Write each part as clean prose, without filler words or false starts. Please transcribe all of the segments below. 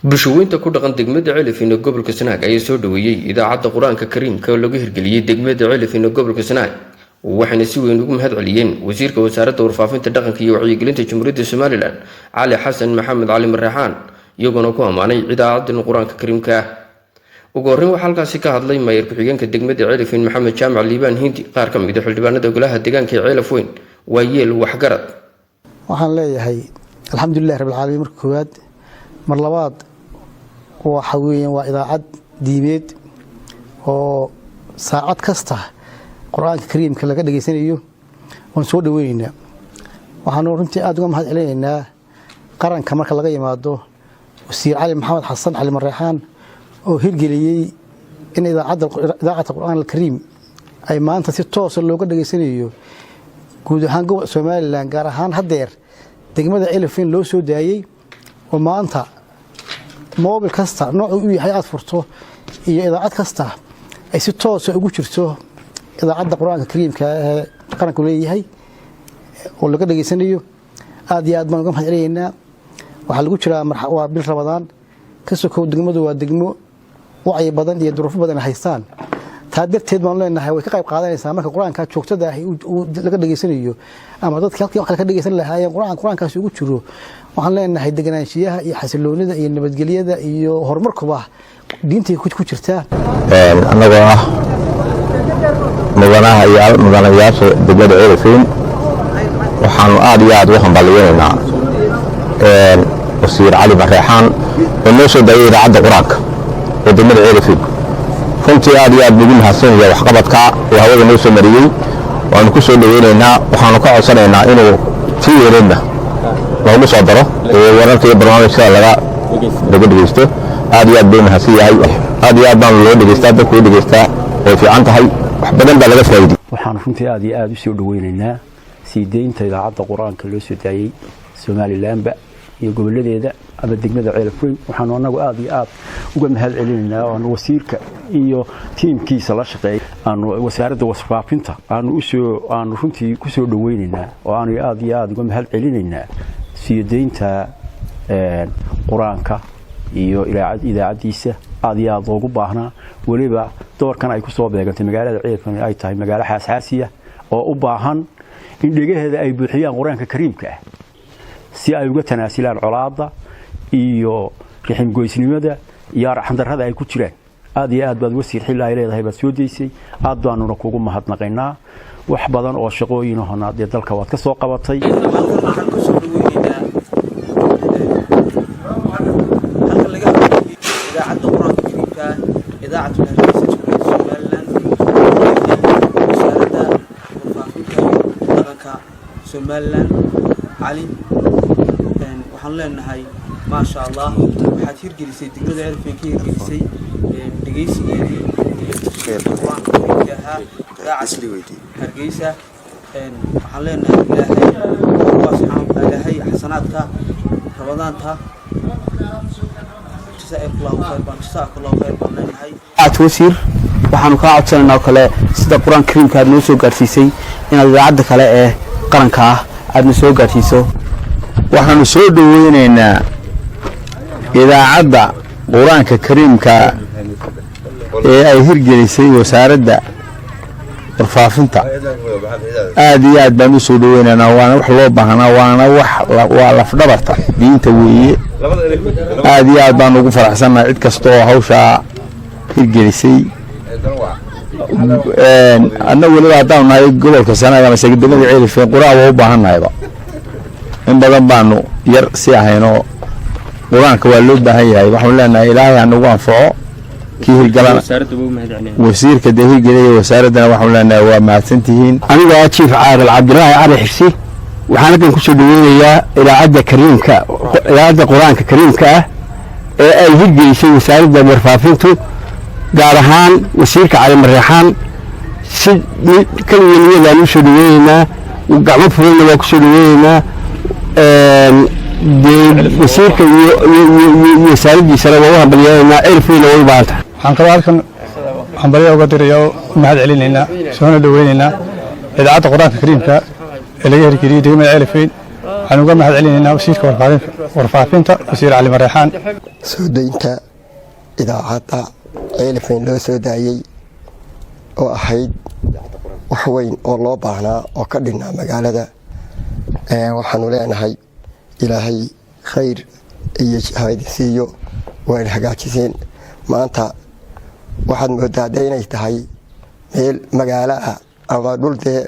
bulshooyinka ku dhaqan degmada Ceelifin ee gobolka Sanaag ayaa soo dhaweeyay idaacadda Quraanka Kariimka oo lagu hirgeliyay degmada Ceelifin ee gobolka Sanaag waxaana si weyn ugu mahadceliyeen wasiirka wasaaradda warfaafinta dhaqanka iyo wacyigelinta Jamhuuriyadda Soomaaliland Cali Xasan Maxamed Cali Marraxaan iyagoo ku amaanay idaacadda Quraanka Kariimka ugu horreyn waxa halkaasi ka hadlay maayir ku-xigeenka degmada Ceelifin Maxamed Jaamac Liibaan Hindi qaar ka mid ah xildhibaanada golaha deegaanka ee Ceelifin waa yeel waxgarad waxaan leeyahay alxamdulillaah rabbil caalamiin marka koowaad mar labaad waxa weeyaan waa idaacad diimeed oo saacad kasta quraanka kariimka laga dhageysanayo oo soo dhaweynaa waxaan runtii aad uga mahadcelinaynaa qaranka marka laga yimaado wasiir Cali Maxamed Xasan Cali Marraxaan oo hirgeliyay in idaacadda Qur'aan Kariim ay maanta si toos ah looga dhageysanayo guud ahaan gobolka Soomaaliland gaar ahaan hadeer degmada Ceelifin loo soo daayay oo maanta موبل كاستا نوع ويحيى أطفرته هي إذا عاد كاستا أي ستة أقول شرته إذا عاد قرآن الكريم كقرآن كلية هي ولا كده يسنيه هذه عاد ما نقوم حلينا وحلقوا شرا مرحبا بالرمضان كسر كود دقمو وعي بدن يدرف بدن حيستان تقدر تدمن لنا هاي وكقيب قاعدين سامك القرآن كشوكته ده ولا كده يسنيه أما ضد كلام كده كده يسن له هاي قرآن كاسو يقول شرو waxaan leenahay deganaanshiyaha iyo xasiloonida iyo nabadgelyada iyo horumarkuba diinta ku jirtaa anagoo ah mudanayaasha degmada Ceelifin waxaanu aad iyo aad u hambalyeynaa wasiir Cali Marraxaan oo noo soo daayay idaacadda Quraanka ee degmada Ceelifin runtii aad iyo aad ugu mahadsanyahay waxqabadka oo hawada noo soo mariyay waanu ku soo dhaweynaynaa waxaanu ka codsanaynaa inuu tii yeelina لو صدره ورنت برنامج laga dhageysto aad iyo aad baan hasiyahay aad iyo aad baan loo dhageystaa dadku u dhageystaa oo fiican tahay wax badan baa laga faa'iiday waxaan runtii aad iyo aad u soo dhaweynaynaa siideynta idaacadda Quraanka loo soo daayay Soomaaliland iyo goboladeeda ama degmada Ceelifin waxaan anagu aad iyo aad uga mahadcelinaynaa oo wasiirka iyo tiimkiisa la shaqeeyay aan wasaaradda warfaafinta aan runtii ku soo dhaweynaynaa oo aan aad iyo aad uga mahadcelinaynaa siideynta Quraanka iyo idaacadiisa aad iyo aad ugu baahnaa waliba doorkan ay ku soo beegantay magaalada Ceelifin ay tahay magaalo xasaasiya oo u baahan in dhigaheeda ay buuxiyaan Quraanka Kariimka ah si ay uga tanaasilaan colaadda iyo rixim goysnimada iyo raxandarrada ay ku jiraan aad iyo aad baad wasiir xilay leedahay baad soo deysay aad baanuna kugu mahadnaqaynaa wax badan oo shaqooyin oo hanaad dalka waad ka soo qabatay إذاعة Soomaaliland علي waxaan leenahay ma sha Allah waxaad hirgelisay degmada Ceelifin ka hirgelisay dhageysigeedii hargeysa waxaan leenahay ilaahay xasanaadka ramadaanta jazakallahu khayr baan leenahay wasiir waxaanu ka codsanaynaa kale sida Quraan Kariimka aad noo soo gaarsiisay inaad idaacadda kale ee qaranka ah aad noo soo gaarsiiso waxaanu soo dhaweynaynaa idaacadda Quraanka Kariimka ee ay hirgelisay wasaaradda warfaafinta aad iyo aad baan u soo dhaweynaynaa waana wax loo baahnaa waana wax waa laf dhabarta diinta weeye aad iyo aad baan ugu faraxsanahay cid kasta oo hawsha hirgelisay annagu waliba haddaan nahay gobolka Sanaag ama degmada Ceelifin Quraan waa u baahanayba in badan baanu yar si ahaynoo Quraanka waa loo baahan yahay waxaan leenahay Ilaahay anagu anfaco kii hirgalana wasiirka deegaanka wasaaradana waxaan leenahay waa mahadsantihiin aniga Chief Caadil Cabdilaahi Cali Xirsi waxaan halkan ku soo dhaweynayaa idaacadda Kariimka idaacadda Quraanka Kariimka ah ee ay hirgelisay wasaaradda warfaafintu gaar ahaan wasiirka Cali Marraxaan si kaliya loo soo dhaweynaa gacmo furan waa ku soo dhaweynaa wasiirka iyo wasaaraddiisa waa hambalyeynaa Ceelifin way baanta waxaan kaloo halkan hambalyo uga dirayaa mahadcelinaynaa soo dhaweynaynaa idaacadda Quraanka Kariimka ee laga hirgeliyay degmada Ceelifin waxaan uga mahadcelinaynaa wasiirka warfaafinta wasiir Cali Marraxaan سودينتا إذا عطا عيلفين لو سودايي oo ahayd wax weyn oo loo baahnaa oo ka dhinaa magaalada waxaanu leenahay ilaahay khayr iyo hay'adsiyo way hagaajiseen maanta waxaad moodaa inay tahay meel magaalo ah ama dhultee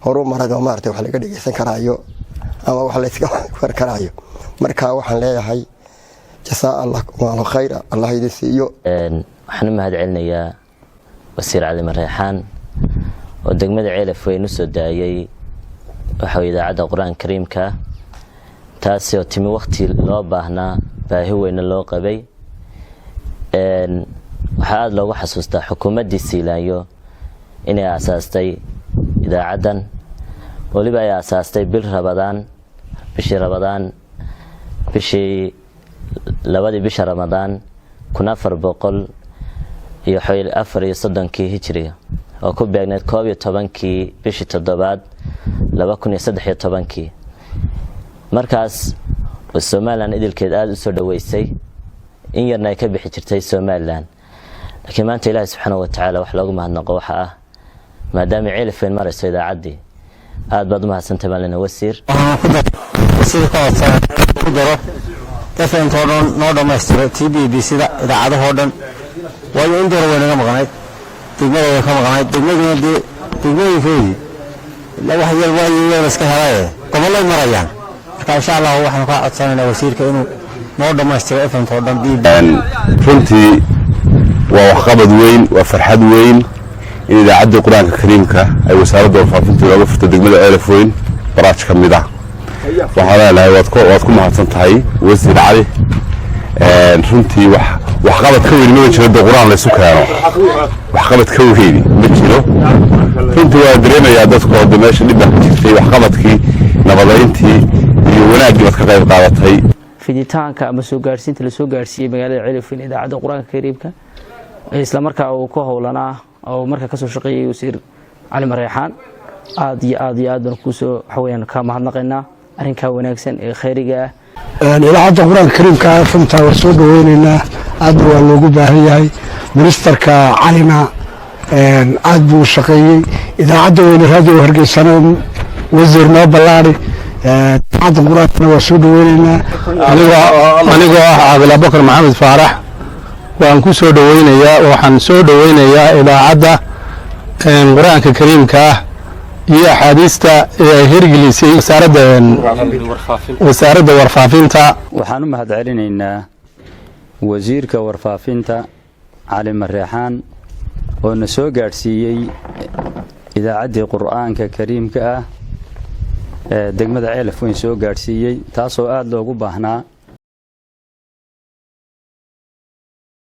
horumarada maartay wax laga dhigeysan karaayo ama wax la iska war karaayo marka waxaan leeyahay jasaa Allah wa khayr Allah hay'adsiyo waxaan mahad celinayaa wasiir cali marreexaan oo degmada ceelafweyn u soo daayay waxa idaacada quraanka kariimka taasi oo timi waqti loo baahnaa baahi weyn loo qabay waxa aad loogu xasuustaa xukuumadii Siilaanyo inay aasaastay idaacadan waliba ay aasaastay bishii labadii bisha Ramadaan 1400 iyo 430 hijriga oo ku beegneed 12kii bishii 7 2013 markaas Soomaaliland idilkeed aad u soo dhaweysay in yarna ay ka bixi jirtay Soomaaliland laakiin maanta Ilaahay subhanahu wa ta'ala wax loogu mahadnaqo waxa ah maadaama ceelfeen marayso idaacadii aad baad u mahadsantahay maalin wasiir ku daro dadkan noo dhameystiro TBB sida idaacadaha dhan waayo in door weyn naga maqnayd degmada ka maqnayd degmooyinkoodii la wax yar waayo iska helay gobolay marayaan marka insha Allah waxaan ka codsanaynaa wasiirka inuu noo dhameystiro FM-ka dhan runtii waa wax qabad weyn waa farxad weyn in idaacada quraanka kariimka ay wasaaradda warfaafinta uga furto degmada ceelafweyn baraaj kamid ah waxaan leeyahay waad ku mahadsan tahay wasiir cali runtii wax qabad ka weyn ma jiro quraan la isu keeno wax qabad ka weyn ma jiro runtii waa dareemayaa dadku oo meesha dib ka jirtay wax qabadkii nabadeyntii iyo wanaagii wad ka qayb qaadatay fiditaanka ama soo gaarsiinta la soo gaarsiiyay magaalada ceelafweyn idaacada quraanka kariimka isla markaa uu ku howlanaa oo marka ka soo shaqeeyay wasiir cali marreexaan aad iyo aad ku soo xawayaan ka mahadnaqaynaa arrinka wanaagsan ee khayriga ah idaacada quraanka kariimka runta war soo dhaweynayna aad waa loogu baahan yahay ministerka calina aad buu shaqeeyay idaacada weyn radio hargeysana wasiir noo balaari idaacada quraanka waa soo dhaweynayna anigoo ah Cabdul Bakar Maxamed Faarax waan ku soo dhaweynayaa waxaan soo dhaweynayaa idaacada quraanka kariimka iyo xadiista ee hirgelisay wasaaradda warfaafinta waxaan u mahad celinaynaa wasiirka warfaafinta cali marreexaan oo na soo gaarsiiyay idaacadii quraanka kariimka degmada ceelafweyn soo gaarsiiyay taasoo aad loogu baahnaa